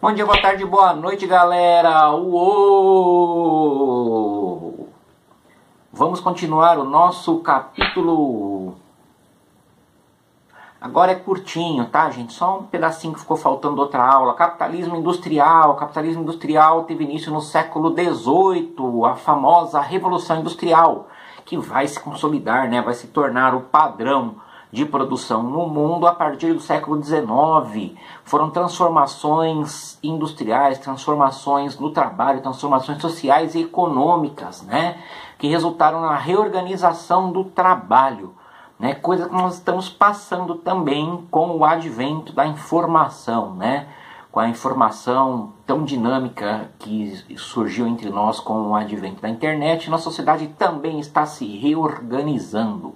Bom dia, boa tarde, boa noite, galera! Uou! Vamos continuar o nosso capítulo. Agora é curtinho, tá, gente? Só um pedacinho que ficou faltando da outra aula. Capitalismo industrial. Capitalismo industrial teve início no século XVIII, a famosa Revolução Industrial, que vai se consolidar, né? Vai se tornar o padrão de produção no mundo a partir do século XIX. Foram transformações industriais, transformações no trabalho, transformações sociais e econômicas, né? Que resultaram na reorganização do trabalho, né? Coisa que nós estamos passando também com o advento da informação, né? Com a informação tão dinâmica que surgiu entre nós com o advento da internet, nossa sociedade também está se reorganizando.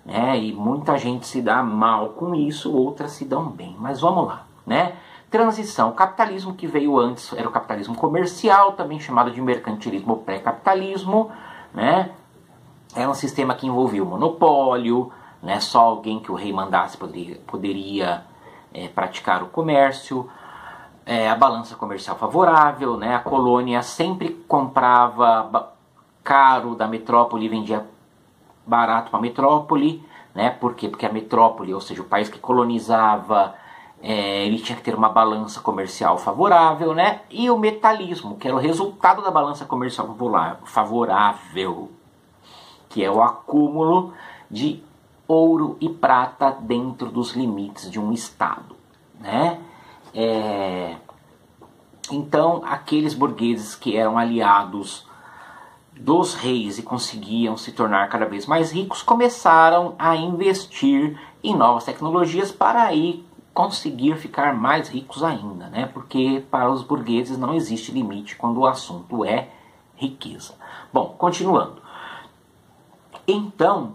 E muita gente se dá mal com isso, outras se dão bem. Mas vamos lá, né? Transição. O capitalismo que veio antes era o capitalismo comercial, também chamado de mercantilismo ou pré-capitalismo, né? Era um sistema que envolvia o monopólio, né? Só alguém que o rei mandasse poderia praticar o comércio. A balança comercial favorável, né? A colônia sempre comprava caro da metrópole e vendia barato para a metrópole, né? Por quê? Porque a metrópole, ou seja, o país que colonizava, ele tinha que ter uma balança comercial favorável, né? E o metalismo, que era o resultado da balança comercial favorável, que é o acúmulo de ouro e prata dentro dos limites de um estado, né? Então, aqueles burgueses que eram aliados dos reis e conseguiam se tornar cada vez mais ricos, começaram a investir em novas tecnologias para aí conseguir ficar mais ricos ainda, né? Porque para os burgueses não existe limite quando o assunto é riqueza. Bom, continuando. Então,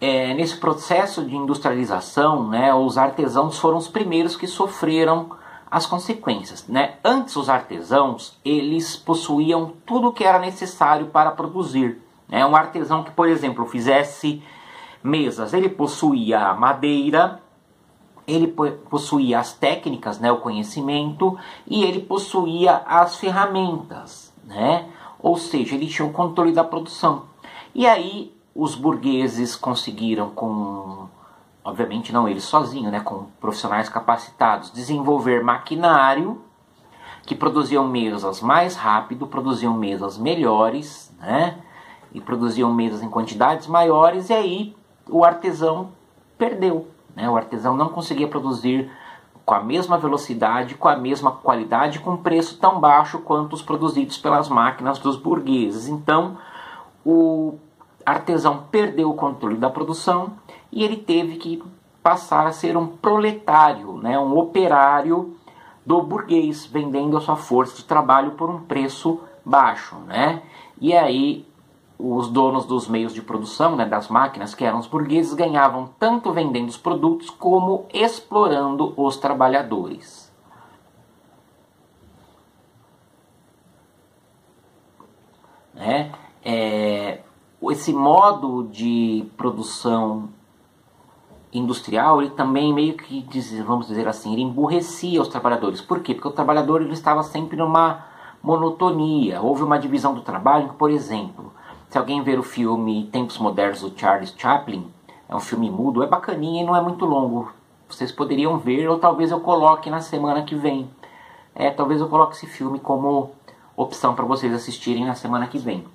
nesse processo de industrialização, né, os artesãos foram os primeiros que sofreram as consequências, né? Antes, os artesãos, eles possuíam tudo o que era necessário para produzir, né? Um artesão que, por exemplo, fizesse mesas, ele possuía a madeira, ele possuía as técnicas, né, o conhecimento, e ele possuía as ferramentas, né? Ou seja, ele tinha o controle da produção. E aí, os burgueses conseguiram, obviamente não eles sozinhos, né, com profissionais capacitados, desenvolver maquinário que produziam mesas mais rápido, produziam mesas melhores, né, e produziam mesas em quantidades maiores, e aí o artesão perdeu, né, o artesão não conseguia produzir com a mesma velocidade, com a mesma qualidade, com preço tão baixo quanto os produzidos pelas máquinas dos burgueses. Então, o artesão perdeu o controle da produção e ele teve que passar a ser um proletário, né, um operário do burguês, vendendo a sua força de trabalho por um preço baixo, né? E aí os donos dos meios de produção, né, das máquinas, que eram os burgueses, ganhavam tanto vendendo os produtos como explorando os trabalhadores. Esse modo de produção industrial, ele também meio que, vamos dizer assim, ele emburrecia os trabalhadores. Por quê? Porque o trabalhador ele estava sempre numa monotonia. Houve uma divisão do trabalho, por exemplo, se alguém ver o filme Tempos Modernos do Charles Chaplin, é um filme mudo, é bacaninha e não é muito longo. Vocês poderiam ver, ou talvez eu coloque na semana que vem. Talvez eu coloque esse filme como opção para vocês assistirem na semana que vem.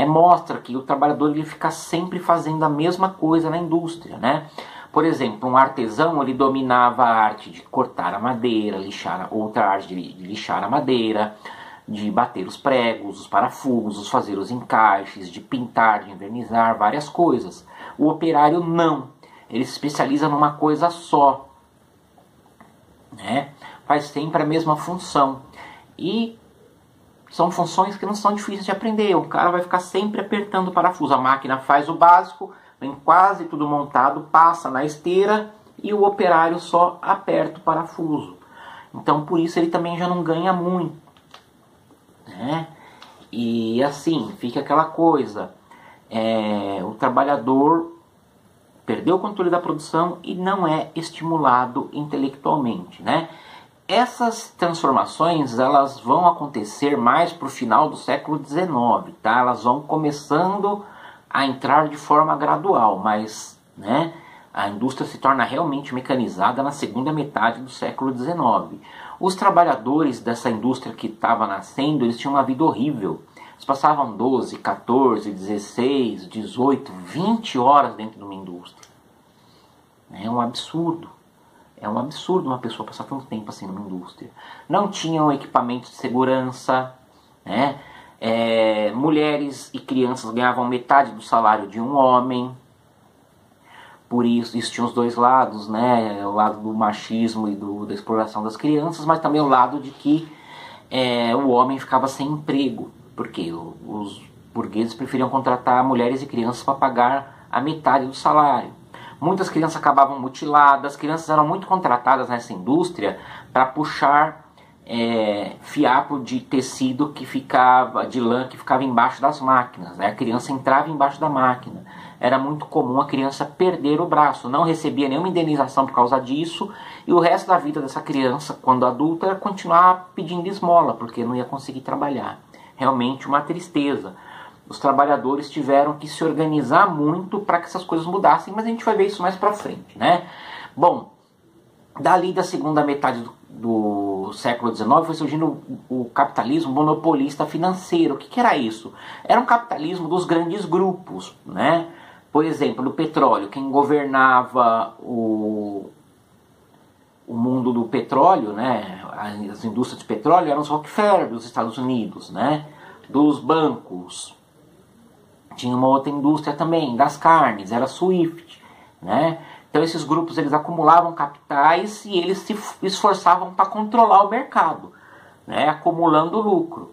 Mostra que o trabalhador ele fica sempre fazendo a mesma coisa na indústria, né? Por exemplo, um artesão ele dominava a arte de cortar a madeira, outra arte de lixar a madeira, de bater os pregos, os parafusos, fazer os encaixes, de pintar, de envernizar, várias coisas. O operário não, ele se especializa numa coisa só, né? Faz sempre a mesma função. E são funções que não são difíceis de aprender. O cara vai ficar sempre apertando o parafuso. A máquina faz o básico, vem quase tudo montado, passa na esteira e o operário só aperta o parafuso. Então, por isso, ele também já não ganha muito, né? E assim, fica aquela coisa. O trabalhador perdeu o controle da produção e não é estimulado intelectualmente, né? Essas transformações elas vão acontecer mais para o final do século XIX, tá? Elas vão começando a entrar de forma gradual, mas né, a indústria se torna realmente mecanizada na segunda metade do século XIX. Os trabalhadores dessa indústria que estava nascendo, eles tinham uma vida horrível. Eles passavam 12, 14, 16, 18, 20 horas dentro de uma indústria. É um absurdo. É um absurdo uma pessoa passar tanto tempo assim numa indústria. Não tinham equipamento de segurança, né? Mulheres e crianças ganhavam metade do salário de um homem. Por isso tinha os dois lados, né? O lado do machismo e da exploração das crianças, mas também o lado de que o homem ficava sem emprego, porque os burgueses preferiam contratar mulheres e crianças para pagar a metade do salário. Muitas crianças acabavam mutiladas, as crianças eram muito contratadas nessa indústria para puxar fiapo de tecido de lã que ficava embaixo das máquinas, né? A criança entrava embaixo da máquina. Era muito comum a criança perder o braço, não recebia nenhuma indenização por causa disso, e o resto da vida dessa criança, quando adulta, era continuar pedindo esmola, porque não ia conseguir trabalhar. Realmente uma tristeza. Os trabalhadores tiveram que se organizar muito para que essas coisas mudassem, mas a gente vai ver isso mais para frente, né? Bom, dali da segunda metade do século XIX foi surgindo o capitalismo monopolista financeiro. O que era isso? Era um capitalismo dos grandes grupos, né? Por exemplo, no petróleo, quem governava o mundo do petróleo, né? As indústrias de petróleo eram os Rockefeller dos Estados Unidos, né? Dos bancos. Tinha uma outra indústria também, das carnes, era a Swift, né? Então esses grupos eles acumulavam capitais e eles se esforçavam para controlar o mercado, né? Acumulando lucro.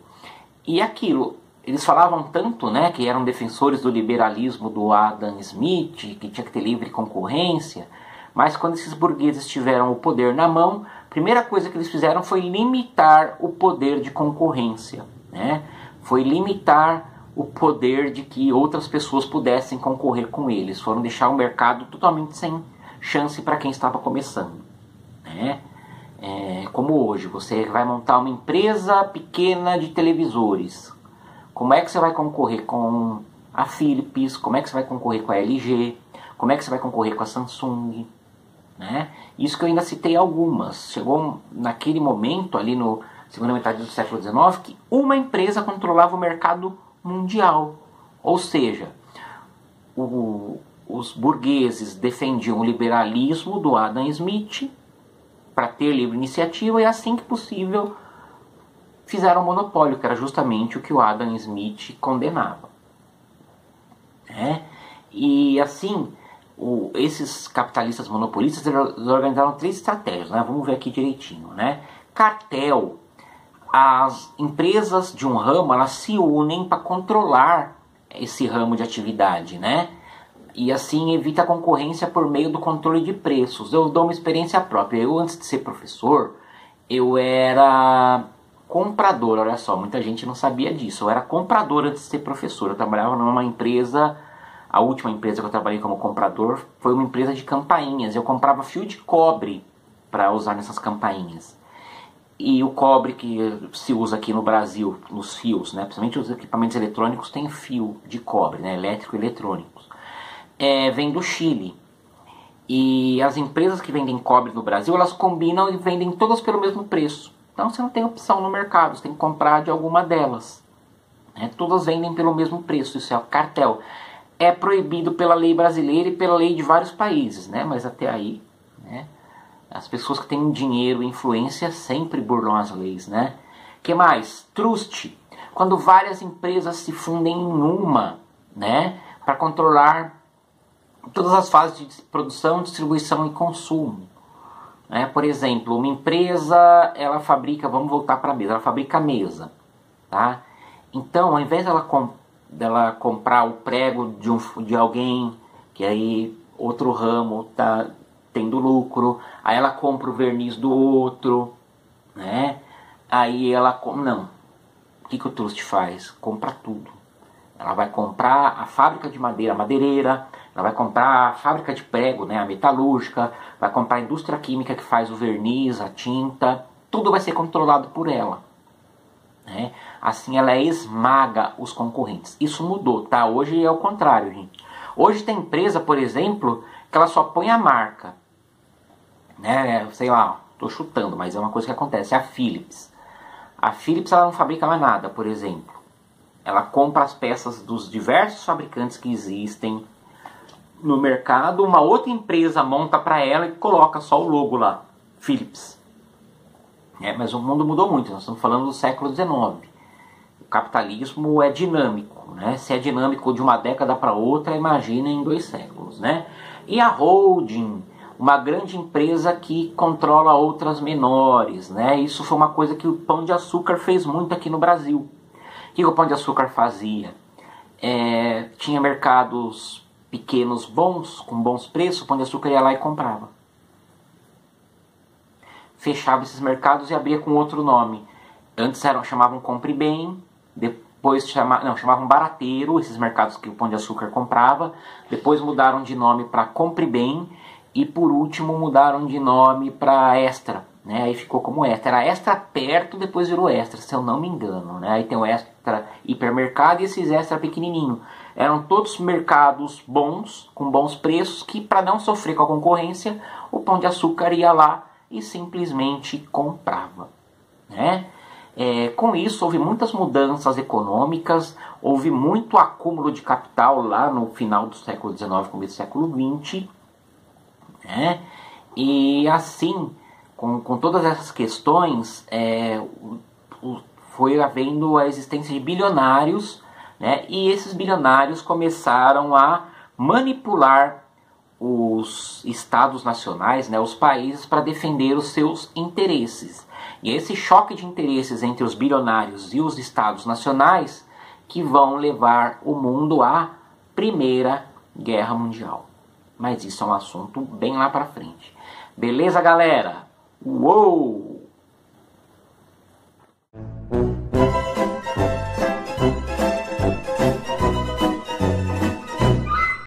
E aquilo, eles falavam tanto, né, que eram defensores do liberalismo do Adam Smith, que tinha que ter livre concorrência, mas quando esses burgueses tiveram o poder na mão, a primeira coisa que eles fizeram foi limitar o poder de concorrência, né? Foi limitar o poder de que outras pessoas pudessem concorrer com eles. Foram deixar o mercado totalmente sem chance para quem estava começando, né? Como hoje, você vai montar uma empresa pequena de televisores. Como é que você vai concorrer com a Philips? Como é que você vai concorrer com a LG? Como é que você vai concorrer com a Samsung? Né? Isso que eu ainda citei algumas. Chegou naquele momento, ali no segunda metade do século XIX, que uma empresa controlava o mercado mundial. Ou seja, os burgueses defendiam o liberalismo do Adam Smith para ter livre iniciativa e assim que possível fizeram um monopólio, que era justamente o que o Adam Smith condenava. E assim, esses capitalistas monopolistas eles organizaram 3 estratégias, né? Vamos ver aqui direitinho, né? Cartel. As empresas de um ramo, elas se unem para controlar esse ramo de atividade, né? E assim evita a concorrência por meio do controle de preços. Eu dou uma experiência própria. Eu, antes de ser professor, eu era comprador, olha só, muita gente não sabia disso. Eu era comprador antes de ser professor. Eu trabalhava numa empresa, a última empresa que eu trabalhei como comprador foi uma empresa de campainhas. Eu comprava fio de cobre para usar nessas campainhas. E o cobre que se usa aqui no Brasil, nos fios, né, principalmente os equipamentos eletrônicos, tem fio de cobre, né, elétrico e eletrônicos. Vem do Chile. E as empresas que vendem cobre no Brasil, elas combinam e vendem todas pelo mesmo preço. Então você não tem opção no mercado, você tem que comprar de alguma delas. Todas vendem pelo mesmo preço, isso é o cartel. É proibido pela lei brasileira e pela lei de vários países, né? Mas até aí, né, as pessoas que têm dinheiro e influência sempre burlam as leis, né? Que mais? Trust. Quando várias empresas se fundem em uma, né, para controlar todas as fases de produção, distribuição e consumo. Por exemplo, uma empresa, ela fabrica, vamos voltar para a mesa, ela fabrica mesa, tá? Então, ao invés dela comprar o prego de alguém, que aí outro ramo está tendo lucro, aí ela compra o verniz do outro, né? Aí ela... Não. O que o Trust faz? Compra tudo. Ela vai comprar a fábrica de madeira, a madeireira, ela vai comprar a fábrica de prego, né, a metalúrgica, vai comprar a indústria química que faz o verniz, a tinta, tudo vai ser controlado por ela. Né? Assim ela esmaga os concorrentes. Isso mudou, tá? Hoje é o contrário, gente. Hoje tem empresa, por exemplo, que ela só põe a marca. Né? Sei lá, tô chutando, mas é uma coisa que acontece. A Philips. A Philips ela não fabrica mais nada, por exemplo. Ela compra as peças dos diversos fabricantes que existem no mercado. Uma outra empresa monta para ela e coloca só o logo lá. Philips. Mas o mundo mudou muito. Nós estamos falando do século XIX. O capitalismo é dinâmico. Né? Se é dinâmico de uma década para outra, imagina em 2 séculos. Né? E a holding, uma grande empresa que controla outras menores. Né? Isso foi uma coisa que o Pão de Açúcar fez muito aqui no Brasil. O que o Pão de Açúcar fazia? Tinha mercados pequenos bons, com bons preços, o Pão de Açúcar ia lá e comprava. Fechava esses mercados e abria com outro nome. Antes chamavam Compre Bem, depois chamavam Barateiro, esses mercados que o Pão de Açúcar comprava. Depois mudaram de nome para Compre Bem e por último mudaram de nome para Extra. Né? Aí ficou como Extra. Era Extra perto, depois virou Extra, se eu não me engano. Né? Aí tem o Extra Hipermercado e esses Extra pequenininho. Eram todos mercados bons, com bons preços, que para não sofrer com a concorrência, o Pão de Açúcar ia lá e simplesmente comprava. Né? Com isso houve muitas mudanças econômicas, houve muito acúmulo de capital lá no final do século XIX, começo do século XX. Né? E assim, com todas essas questões, foi havendo a existência de bilionários, né? E esses bilionários começaram a manipular os estados nacionais, né, os países, para defender os seus interesses. E esse choque de interesses entre os bilionários e os estados nacionais que vão levar o mundo à Primeira Guerra Mundial. Mas isso é um assunto bem lá para frente. Beleza, galera? Uou!